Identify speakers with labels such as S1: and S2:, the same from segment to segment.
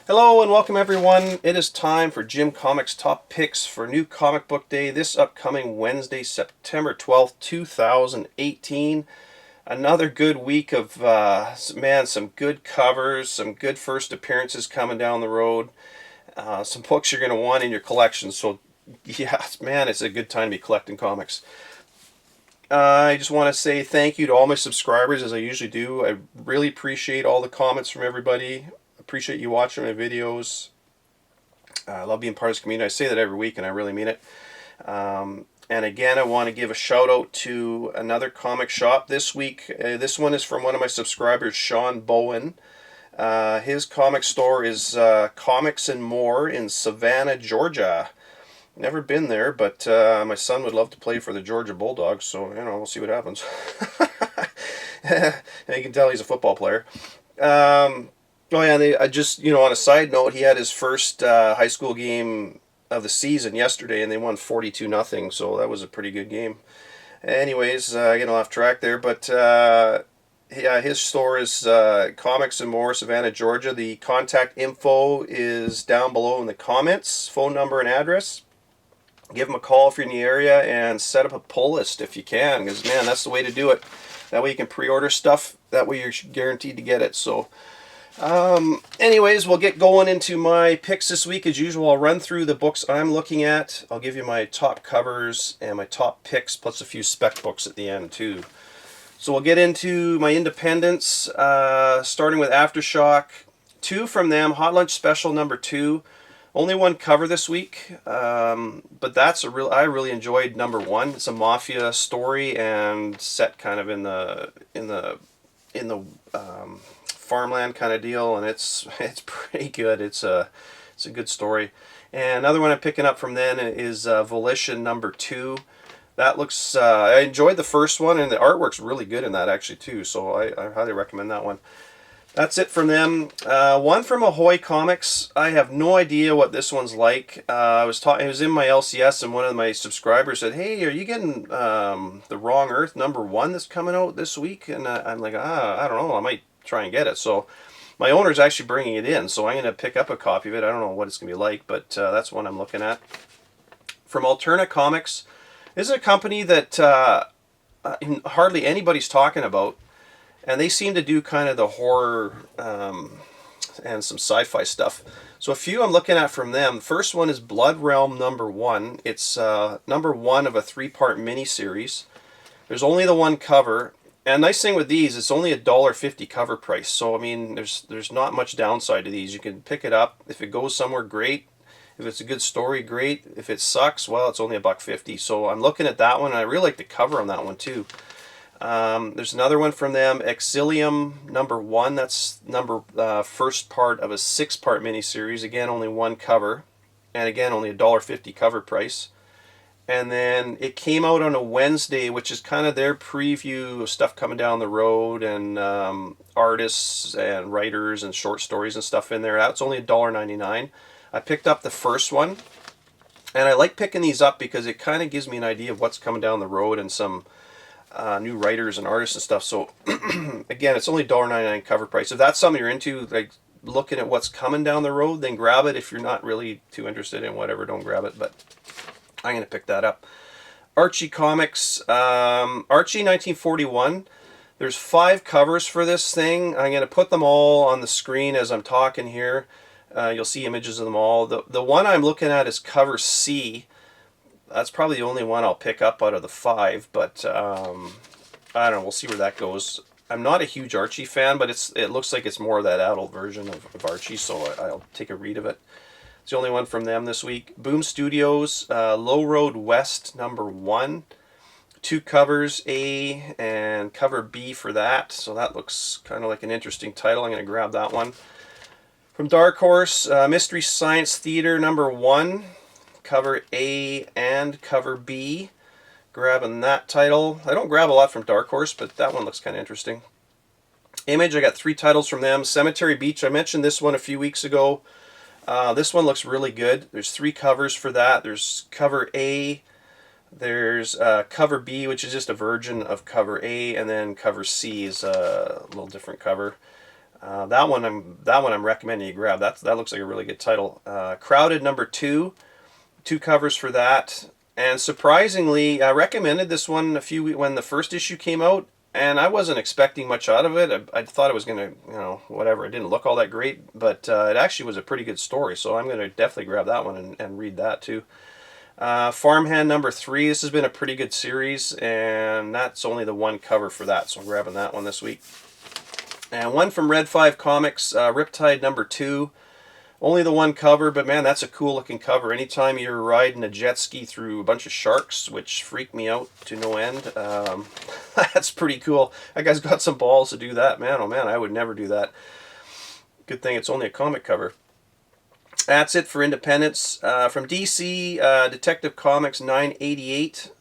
S1: Hello and welcome everyone. It is time for Jim Comics Top Picks for New Comic Book Day this upcoming Wednesday, September 12th, 2018. Another good week of, some good covers, some good first appearances coming down the road. Some books you're going to want in your collection. So, yeah, man, it's a good time to be collecting comics. I just want to say thank you to all my subscribers, as I usually do. I really appreciate all the comments from everybody. Appreciate you watching my videos. I love being part of this community. I say that every week, and I really mean it. And again, I want to give a shout out to another comic shop this week. This one is from one of my subscribers, Sean Bowen. His comic store is Comics and More in Savannah, Georgia. Never been there, but my son would love to play for the Georgia Bulldogs, so we'll see what happens. You can tell he's a football player. Oh yeah, I just, on a side note, he had his first high school game of the season yesterday, and they won 42-0, so that was a pretty good game. Anyways, getting off track there, but yeah, his store is Comics and More, Savannah, Georgia. The contact info is down below in the comments, phone number and address. Give him a call if you're in the area, and set up a pull list if you can, because, man, that's the way to do it. That way you can pre-order stuff. That way you're guaranteed to get it, so... Anyways, we'll get going into my picks this week. As usual, I'll run through the books I'm looking at. I'll give you my top covers and my top picks, plus a few spec books at the end, too. So we'll get into my independents, starting with Aftershock. Two from them, Hot Lunch Special number 2. Only one cover this week, but I really enjoyed number 1. It's a mafia story and set kind of in the farmland kind of deal, and it's pretty good. It's a good story. And another one I'm picking up from then is Volition number 2. That looks I enjoyed the first one, and the artwork's really good in that actually too, so I highly recommend that one. That's it from them. One from Ahoy Comics. I have no idea what this one's like. It was in my LCS, and one of my subscribers said, "Hey, are you getting the Wrong Earth number 1 that's coming out this week?" And I'm like, I don't know. I might try and get it. So my owner's actually bringing it in, so I'm going to pick up a copy of it. I don't know what it's going to be like, but that's one I'm looking at. From Alterna Comics. This is a company that hardly anybody's talking about. And they seem to do kind of the horror and some sci-fi stuff. So a few I'm looking at from them. The first one is Blood Realm number 1. It's number 1 of a 3-part miniseries. There's only the one cover. And nice thing with these, it's only $1.50 cover price. So, I mean, there's not much downside to these. You can pick it up. If it goes somewhere, great. If it's a good story, great. If it sucks, well, it's only $1.50. So I'm looking at that one, and I really like the cover on that one, too. There's another one from them, Exilium number 1. That's first part of a 6-part miniseries. Again, only one cover, and again, only $1.50 cover price. And then it came out on a Wednesday, which is kind of their preview of stuff coming down the road, and artists and writers and short stories and stuff in there. That's only $1.99. I picked up the first one, and I like picking these up because it kind of gives me an idea of what's coming down the road and some new writers and artists and stuff. So again, it's only $1.99 cover price. If that's something you're into, like looking at what's coming down the road, then grab it. If you're not really too interested in whatever, don't grab it, but I'm going to pick that up. Archie Comics, Archie 1941. There's 5 covers for this thing. I'm going to put them all on the screen as I'm talking here. You'll see images of them all. The one I'm looking at is cover C. That's probably the only one I'll pick up out of the 5, but I don't know. We'll see where that goes. I'm not a huge Archie fan, but it looks like it's more of that adult version of Archie, so I'll take a read of it. It's the only one from them this week. Boom Studios, Low Road West number 1. 2 covers, A and cover B for that, so that looks kind of like an interesting title. I'm going to grab that one. From Dark Horse, Mystery Science Theater number 1. Cover A and cover B. Grabbing that title. I don't grab a lot from Dark Horse, but that one looks kind of interesting. Image, I got 3 titles from them. Cemetery Beach, I mentioned this one a few weeks ago. This one looks really good. There's 3 covers for that. There's cover A, there's cover B, which is just a version of cover A, and then cover C is a little different cover. That one I'm recommending you grab. That looks like a really good title. Crowded number 2, 2 covers for that. And surprisingly, I recommended this one when the first issue came out, and I wasn't expecting much out of it. I thought it was gonna, whatever. It didn't look all that great, but it actually was a pretty good story. So I'm gonna definitely grab that one and read that too. Farmhand number 3. This has been a pretty good series, and that's only the 1 cover for that. So I'm grabbing that one this week. And one from Red 5 Comics, Riptide number 2. Only the 1 cover, but man, that's a cool looking cover. Anytime you're riding a jet ski through a bunch of sharks, which freak me out to no end, that's pretty cool. That guy's got some balls to do that. Man, oh man, I would never do that. Good thing it's only a comic cover. That's it for Independence. From DC, Detective Comics 988,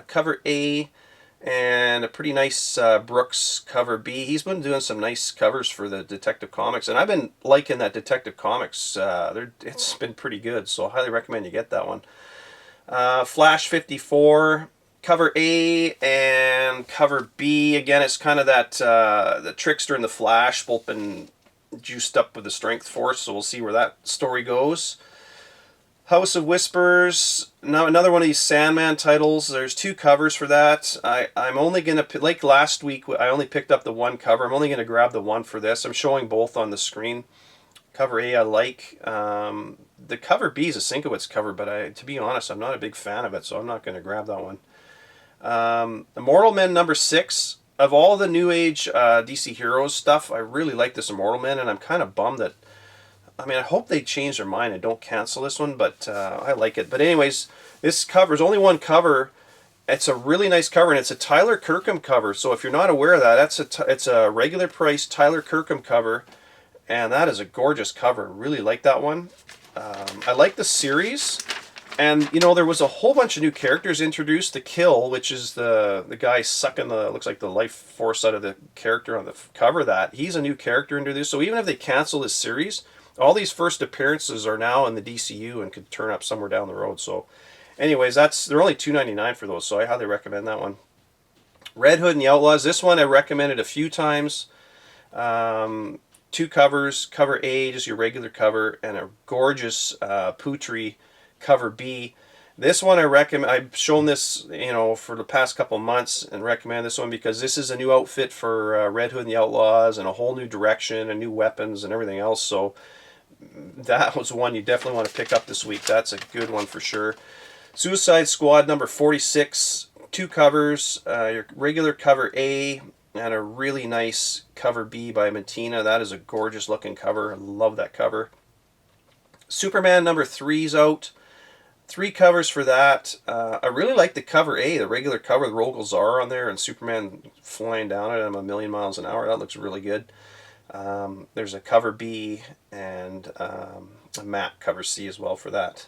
S1: cover A, and a pretty nice Brooks cover B. He's been doing some nice covers for the Detective Comics, and I've been liking that Detective Comics. It's been pretty good, so I highly recommend you get that one. Flash 54, cover A and cover B. Again, it's kind of that the Trickster and the Flash both been juiced up with the Strength Force, so we'll see where that story goes. House of Whispers, now another one of these Sandman titles. There's 2 covers for that. I'm only going to, like last week, I only picked up the 1 cover. I'm only going to grab the 1 for this. I'm showing both on the screen. Cover A I like. The cover B is a Sienkiewicz cover, but to be honest, I'm not a big fan of it, so I'm not going to grab that one. Immortal Men number 6. Of all the New Age DC Heroes stuff, I really like this Immortal Men, and I'm kind of bummed that, I hope they change their mind and don't cancel this one, but I like it. But anyways, this cover is only 1 cover. It's a really nice cover, and it's a Tyler Kirkham cover. So if you're not aware of that, it's a regular price Tyler Kirkham cover, and that is a gorgeous cover. Really like that one. I like the series, and there was a whole bunch of new characters introduced. The Kill, which is the guy sucking looks like the life force out of the character on the cover. He's a new character introduced. So even if they cancel this series, all these first appearances are now in the DCU and could turn up somewhere down the road. So anyways, they're only $2.99 for those, so I highly recommend that one. Red Hood and the Outlaws. This one I recommended a few times. 2 covers. Cover A, just your regular cover, and a gorgeous Putri cover B. This one I recommend. I've shown this, for the past couple months, and recommend this one because this is a new outfit for Red Hood and the Outlaws, and a whole new direction and new weapons and everything else. So that was one you definitely want to pick up this week. That's a good one for sure. Suicide Squad number 46, 2 covers, your regular cover A and a really nice cover B by Matina. That is a gorgeous looking cover. I love that cover. Superman number 3's out. 3 covers for that. I really like the cover A, the regular cover with Rogol Zaar on there and Superman flying down at him a million miles an hour. That looks really good. There's a cover B and a map cover C as well for that.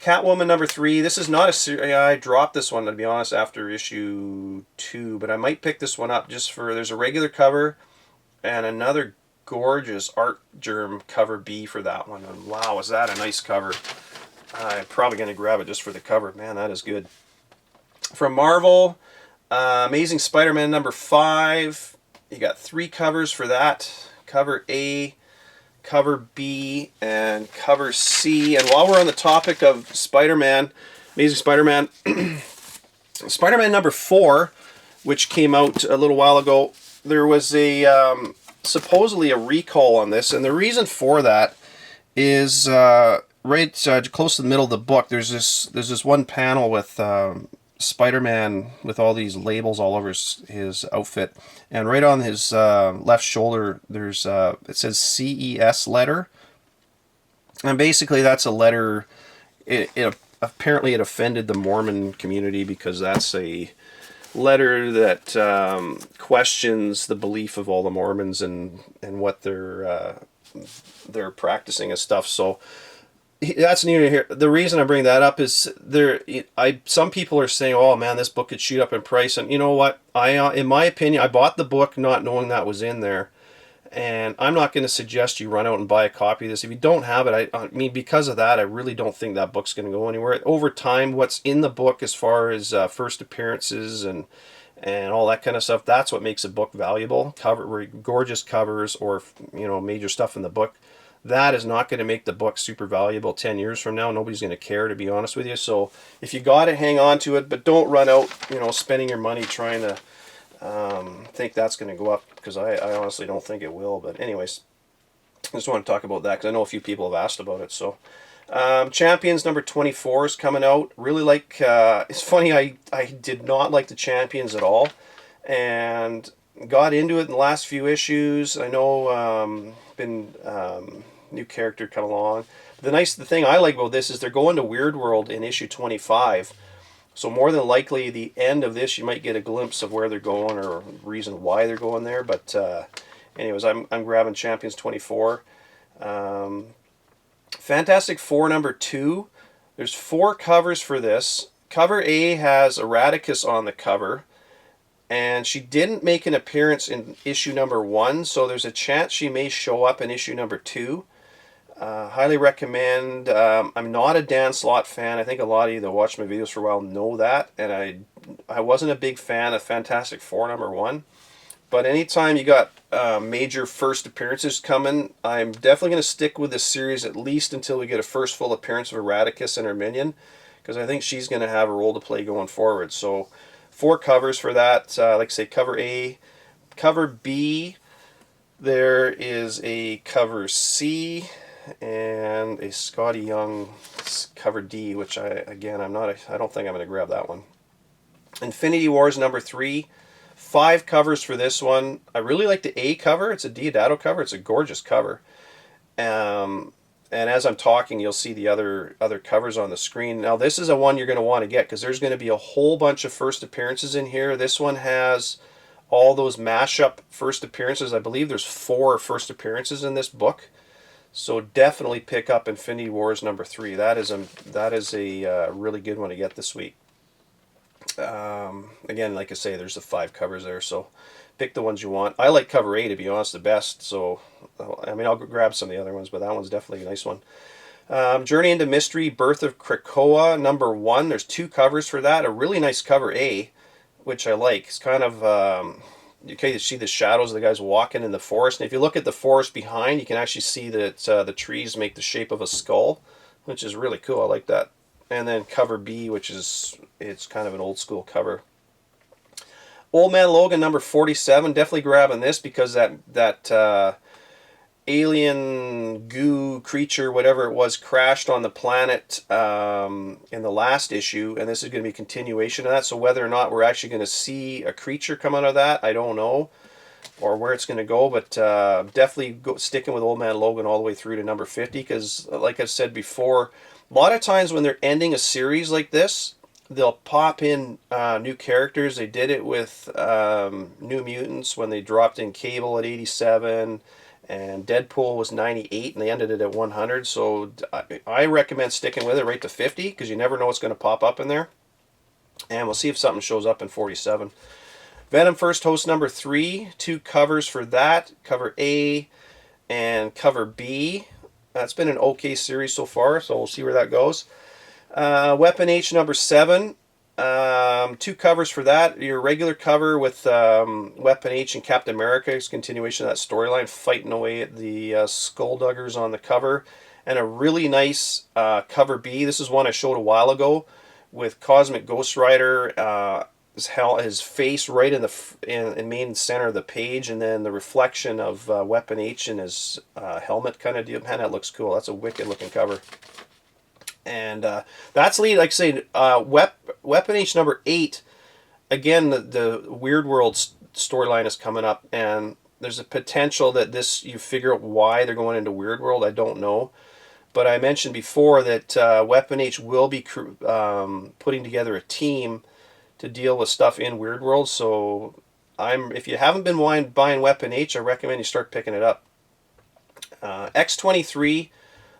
S1: Catwoman number 3. This is not a series. I dropped this one, to be honest, after issue 2, but I might pick this one up just for. There's a regular cover and another gorgeous Art Germ cover B for that one. And wow, is that a nice cover? I'm probably going to grab it just for the cover. Man, that is good. From Marvel, Amazing Spider-Man number 5. You got 3 covers for that. Cover A, cover B, and cover C. And while we're on the topic of Spider-Man, Amazing Spider-Man, Spider-Man number 4, which came out a little while ago, there was supposedly a recall on this, and the reason for that is right close to the middle of the book. There's this one panel with Spider-Man with all these labels all over his outfit, and right on his left shoulder there's it says CES letter, and basically that's a letter. Apparently it offended the Mormon community because that's a letter that questions the belief of all the Mormons and what they're practicing and stuff. So that's near here. The reason I bring that up is some people are saying, "Oh man, this book could shoot up in price." And you know what? In my opinion, I bought the book not knowing that was in there, and I'm not going to suggest you run out and buy a copy of this if you don't have it. I mean, because of that, I really don't think that book's going to go anywhere. Over time, what's in the book as far as first appearances and and all that kind of stuff. That's what makes a book valuable. Gorgeous covers, or major stuff in the book. That is not going to make the book super valuable 10 years from now. Nobody's going to care, to be honest with you. So if you got it, hang on to it, but don't run out, spending your money trying to think that's going to go up, because I honestly don't think it will. But anyways, I just want to talk about that because I know a few people have asked about it. So Champions number 24 is coming out. Really like, it's funny, I did not like the Champions at all, and got into it in the last few issues. I know new character come along. The thing I like about this is they're going to Weird World in issue 25. So more than likely, the end of this, you might get a glimpse of where they're going or reason why they're going there. But anyways, I'm grabbing Champions 24. Fantastic Four number 2. There's 4 covers for this. Cover A has Erraticus on the cover, and she didn't make an appearance in issue number 1, so there's a chance she may show up in issue number 2. Highly recommend. I'm not a Dan Slott fan. I think a lot of you that watch my videos for a while know that, and I wasn't a big fan of Fantastic Four number 1. But anytime you got major first appearances coming, I'm definitely going to stick with this series at least until we get a first full appearance of Erraticus and her minion, because I think she's going to have a role to play going forward. So 4 covers for that. Like I say, cover A. Cover B, there is a cover C, and a Scotty Young cover D, which I don't think I'm going to grab that one. Infinity Wars number 3, 5 covers for this one. I really like the A cover. It's a Diodato cover. It's a gorgeous cover. And as I'm talking, you'll see the other covers on the screen. Now this is a one you're going to want to get, because there's going to be a whole bunch of first appearances in here. This one has all those mashup first appearances. I believe there's 4 first appearances in this book. So definitely pick up Infinity Wars number 3. That is a really good one to get this week. Again, like I say, there's the 5 covers there, so pick the ones you want. I like cover A, to be honest, the best. So I mean, I'll grab some of the other ones, but that one's definitely a nice one. Journey into Mystery, Birth of Krakoa number 1. There's 2 covers for that. A really nice cover A, which I like. It's kind of you can see the shadows of the guys walking in the forest, and if you look at the forest behind, you can actually see that the trees make the shape of a skull, which is really cool. I like that. And then cover B, it's kind of an old school cover. Old Man Logan number 47, definitely grabbing this, because that alien goo creature, whatever it was, crashed on the planet in the last issue, and this is going to be a continuation of that. So whether or not we're actually going to see a creature come out of that, I don't know, or where it's going to go, but definitely sticking with Old Man Logan all the way through to number 50, because like I've said before, a lot of times when they're ending a series like this, they'll pop in new characters. They did it with New Mutants when they dropped in Cable at 87, and Deadpool was 98, and they ended it at 100. So I recommend sticking with it right to 50, because you never know what's going to pop up in there. And we'll see if something shows up in 47. Venom First Host number 3, 2 covers for that. Cover A and cover B. That's been an okay series so far, so we'll see where that goes. Weapon H number 7. 2 covers for that. Your regular cover with Weapon H and Captain America. It's a continuation of that storyline, fighting away at the Skullduggers on the cover. And a really nice cover B. This is one I showed a while ago with Cosmic Ghost Rider. His face right in the main center of the page, and then the reflection of Weapon H in his helmet kind of deal. Man, that looks cool. That's a wicked looking cover. And that's lead, like I say, Weapon H number 8. Again, the Weird World storyline is coming up, and there's a potential that you figure out why they're going into Weird World. I don't know. But I mentioned before that Weapon H will be putting together a team to deal with stuff in Weird World. So if you haven't been buying Weapon H, I recommend you start picking it up. X-23,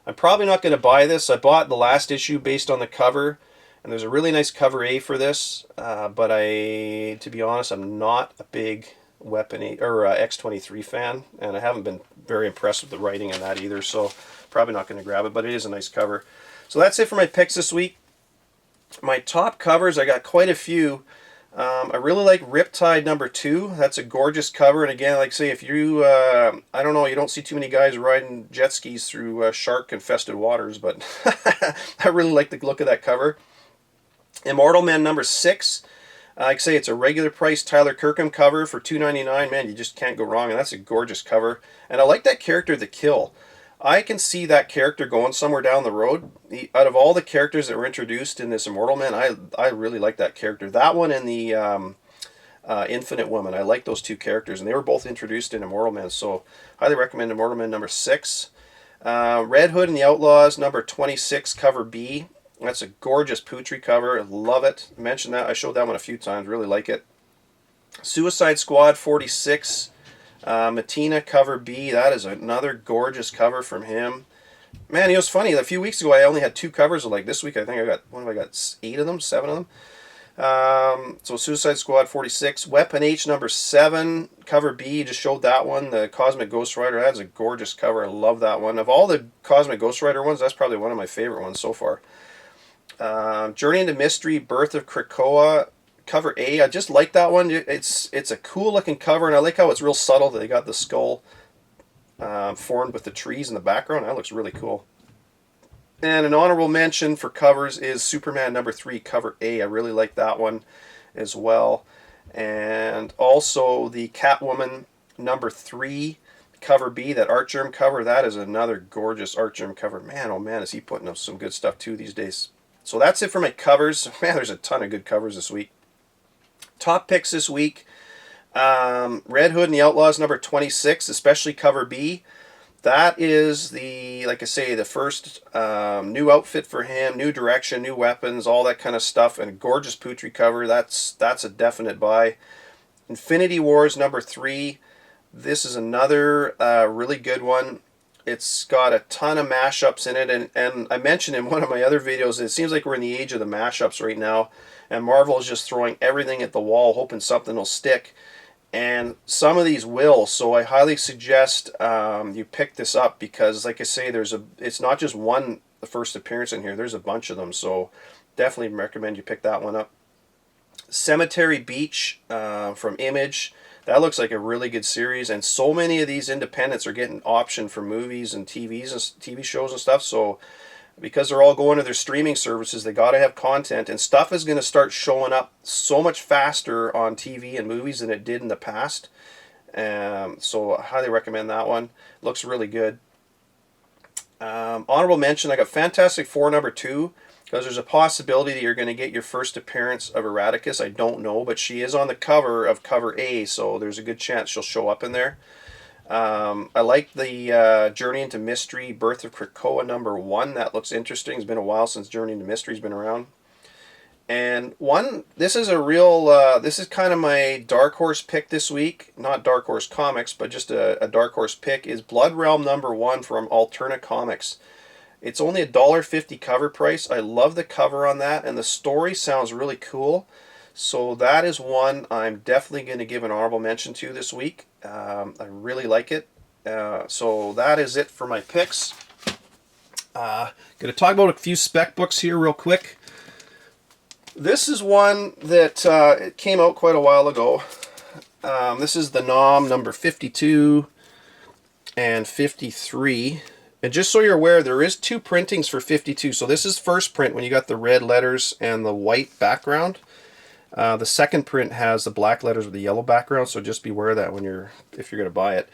S1: I'm probably not going to buy this. I bought the last issue based on the cover, and there's a really nice cover A for this, but to be honest, I'm not a big Weapon A, or X-23 fan, and I haven't been very impressed with the writing in that either, so probably not going to grab it, but it is a nice cover. So that's it for my picks this week. My top covers, I got quite a few. I really like Riptide number 2. That's a gorgeous cover. And again, like say, if you, I don't know, you don't see too many guys riding jet skis through shark-infested waters, but I really like the look of that cover. Immortal Man number 6. Like I say, it's a regular price Tyler Kirkham cover for $2.99. Man, you just can't go wrong, and that's a gorgeous cover. And I like that character, The Kill. I can see that character going somewhere down the road. Out of all the characters that were introduced in this Immortal Man, I really like that character. That one and the Infinite Woman. I like those two characters, and they were both introduced in Immortal Man. So, highly recommend Immortal Man number 6. Red Hood and the Outlaws number 26, cover B. That's a gorgeous Putri cover. Love it. I mentioned that. I showed that one a few times. Really like it. Suicide Squad 46. Matina cover B. That is another gorgeous cover from him. Man, it was funny. A few weeks ago, I only had 2 covers. Like this week, I think I got, what have I got? 8 of them? 7 of them? So Suicide Squad 46. Weapon H number 7. Cover B. Just showed that one. The Cosmic Ghost Rider. That's a gorgeous cover. I love that one. Of all the Cosmic Ghost Rider ones, that's probably one of my favorite ones so far. Journey into Mystery, Birth of Krakoa, cover A. I just like that one. It's a cool looking cover, and I like how it's real subtle that they got the skull formed with the trees in the background. That looks really cool. And an honorable mention for covers is Superman number 3, cover A. I really like that one as well. And also the Catwoman number 3, cover B, that Art Germ cover. That is another gorgeous Art Germ cover. Man, oh man, is he putting up some good stuff too these days. So that's it for my covers. Man, there's a ton of good covers this week. Top picks this week. Red Hood and the Outlaws number 26, especially cover B. That is the, like I say, the first new outfit for him, new direction, new weapons, all that kind of stuff, and a gorgeous Putri cover. That's a definite buy. Infinity Wars number 3. This is another really good one. It's got a ton of mashups in it, and I mentioned in one of my other videos, it seems like we're in the age of the mashups right now, and Marvel is just throwing everything at the wall, hoping something will stick, and some of these will, so I highly suggest you pick this up, because like I say, it's not just one, the first appearance in here, there's a bunch of them, so definitely recommend you pick that one up. Cemetery Beach from Image. That looks like a really good series, and so many of these independents are getting optioned for movies and TV shows and stuff. So because they're all going to their streaming services, they got to have content, and stuff is going to start showing up so much faster on TV and movies than it did in the past. So I highly recommend that one. Looks really good. Honorable mention, I got Fantastic Four number 2. Because there's a possibility that you're going to get your first appearance of Eradicus. I don't know, but she is on the cover of cover A, so there's a good chance she'll show up in there. I like the Journey into Mystery, Birth of Krakoa number 1. That looks interesting. It's been a while since Journey into Mystery's been around. And this is a real, this is kind of my Dark Horse pick this week. Not Dark Horse Comics, but just a Dark Horse pick, is Blood Realm number 1 from Alterna Comics. It's only a $1.50 cover price. I love the cover on that, and the story sounds really cool. So that is one I'm definitely going to give an honorable mention to this week. I really like it. So that is it for my picks. Going to talk about a few spec books here real quick. This is one that it came out quite a while ago. This is the Nom number 52 and 53. And just so you're aware, there is 2 printings for 52. So this is first print when you got the red letters and the white background. The second print has the black letters with the yellow background. So just beware of that if you're going to buy it.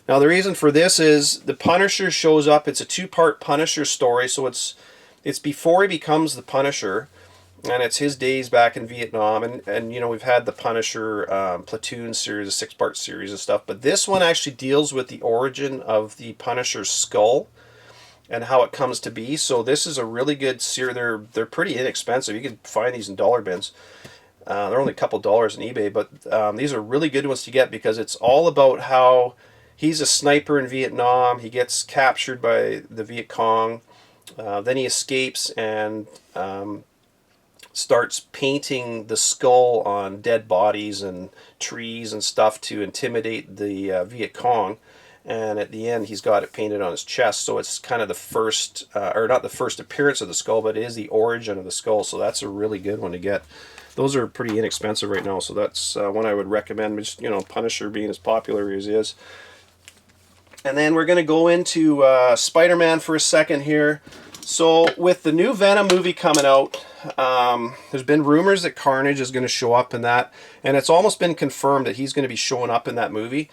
S1: Now the reason for this is the Punisher shows up. It's a 2-part Punisher story. So it's before he becomes the Punisher, and it's his days back in Vietnam. And you know, we've had the Punisher Platoon series, a 6-part series and stuff. But this one actually deals with the origin of the Punisher's skull and how it comes to be. So this is a really good series. They're pretty inexpensive. You can find these in dollar bins. They're only a couple dollars on eBay, but these are really good ones to get, because it's all about how he's a sniper in Vietnam. He gets captured by the Viet Cong. Then he escapes and starts painting the skull on dead bodies and trees and stuff to intimidate the Viet Cong. and at the end he's got it painted on his chest, so it's kind of the first, or not the first appearance of the skull, but it is the origin of the skull, so that's a really good one to get. Those are pretty inexpensive right now, so that's one I would recommend, just, you know, Punisher being as popular as he is. And then we're going to go into Spider-Man for a second here. So with the new Venom movie coming out, there's been rumors that Carnage is going to show up in that, and it's almost been confirmed that he's going to be showing up in that movie.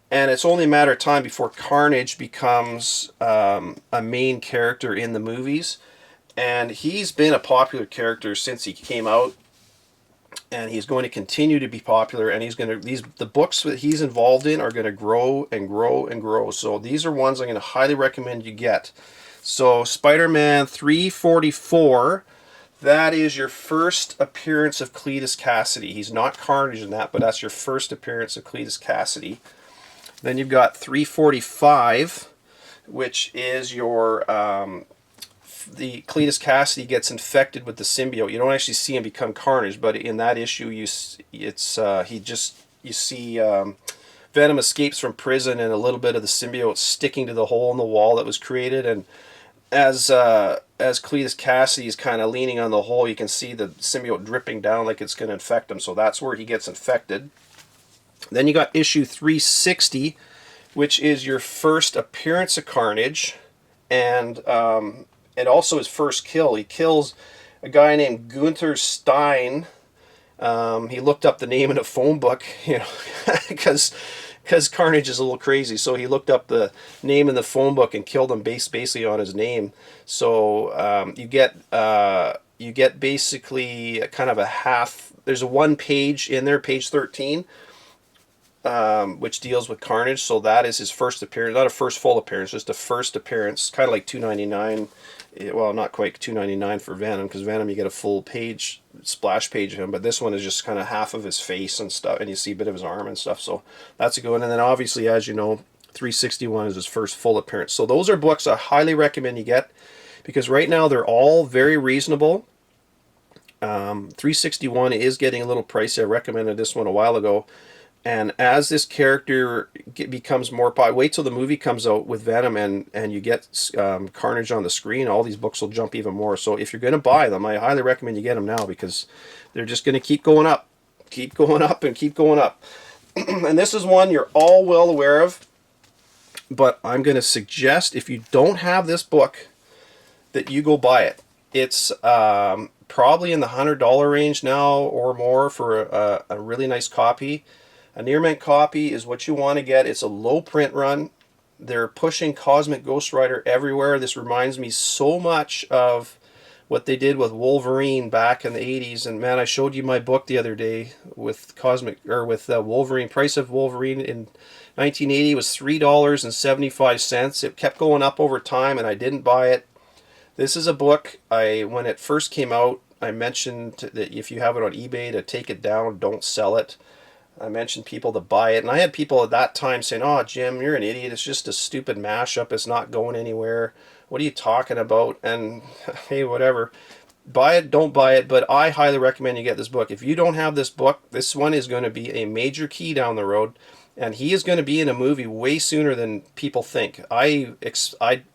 S1: And it's only a matter of time before Carnage becomes a main character in the movies. And he's been a popular character since he came out, and he's going to continue to be popular, and he's going to, the books that he's involved in are going to grow and grow and grow. So these are ones I'm going to highly recommend you get. So Spider-Man 344, that is your first appearance of Cletus Cassidy. He's not Carnage in that, but that's your first appearance of Cletus Cassidy. Then you've got 345, which is your the Cletus Cassidy gets infected with the symbiote. You don't actually see him become Carnage, but in that issue, you see Venom escapes from prison, and a little bit of the symbiote sticking to the hole in the wall that was created. And as Cletus Cassidy is kind of leaning on the hole, you can see the symbiote dripping down like it's going to infect him. So that's where he gets infected. Then you got issue 360, which is your first appearance of Carnage, and and also his first kill. He kills a guy named Gunther Stein. He looked up the name in a phone book, you know, because Carnage is a little crazy. So he looked up the name in the phone book and killed him basically on his name. So you get basically kind of a half. There's a one page in there, page 13. Which deals with Carnage, so that is his first appearance, not a first full appearance, just a first appearance, kind of like $2.99. Well, not quite $2.99 for Venom, because Venom you get a full page, splash page of him, but this one is just kind of half of his face and stuff, and you see a bit of his arm and stuff, so that's a good one. And then obviously, as you know, 361 is his first full appearance. So those are books I highly recommend you get, because right now they're all very reasonable. 361 is getting a little pricey. I recommended this one a while ago. And as this character becomes more popular, wait till the movie comes out with Venom and you get Carnage on the screen, all these books will jump even more. So if you're going to buy them, I highly recommend you get them now, because they're just going to keep going up, and keep going up. And this is one you're all well aware of, but I'm going to suggest, if you don't have this book, that you go buy it. It's probably in the $100 range now or more for a really nice copy. A near mint copy is what you want to get. It's a low print run. They're pushing Cosmic Ghost Rider everywhere. This reminds me so much of what they did with Wolverine back in the 80s. And man, I showed you my book the other day with Wolverine. Price of Wolverine in 1980 was $3.75. It kept going up over time, and I didn't buy it. This is a book, when it first came out, I mentioned that if you have it on eBay, to take it down, don't sell it. I mentioned people to buy it, and I had people at that time saying, "Oh, Jim, you're an idiot. It's just a stupid mashup. It's not going anywhere. What are you talking about?" And hey, whatever. Buy it, don't buy it, but I highly recommend you get this book. If you don't have this book, this one is going to be a major key down the road, and he is going to be in a movie way sooner than people think. I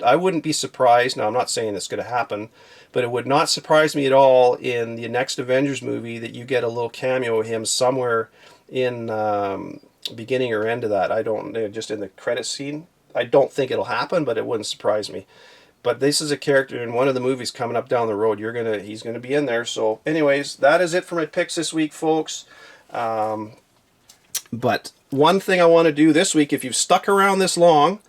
S1: wouldn't be surprised. Now, I'm not saying it's going to happen, but it would not surprise me at all in the next Avengers movie that you get a little cameo of him somewhere in beginning or end of that. I don't know, just in the credit scene. I don't think it'll happen, but it wouldn't surprise me. But this is a character in one of the movies coming up down the road. He's gonna be in there. So anyways, that is it for my picks this week, folks. But one thing I want to do this week, if you've stuck around this long,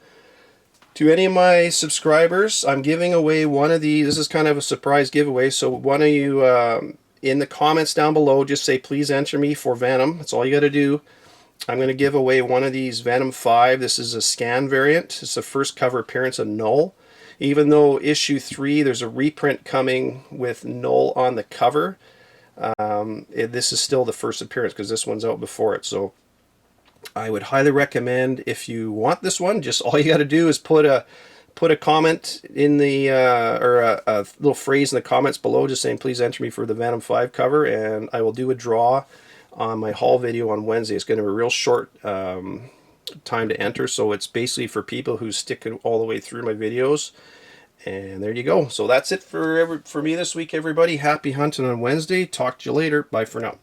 S1: to any of my subscribers, I'm giving away one of these. This is kind of a surprise giveaway. So one of you in the comments down below, just say, please enter me for Venom. That's all you got to do. I'm going to give away one of these Venom 5. This is a scan variant. It's the first cover appearance of Null. Even though issue 3, there's a reprint coming with Null on the cover, this is still the first appearance because this one's out before it. So I would highly recommend, if you want this one, just all you got to do is put a comment in the or a little phrase in the comments below, just saying please enter me for the Venom 5 cover, and I will do a draw on my haul video on Wednesday. It's going to be a real short time to enter. So it's basically for people who stick all the way through my videos. And there you go. So that's it for me this week, everybody. Happy hunting on Wednesday. Talk to you later. Bye for now.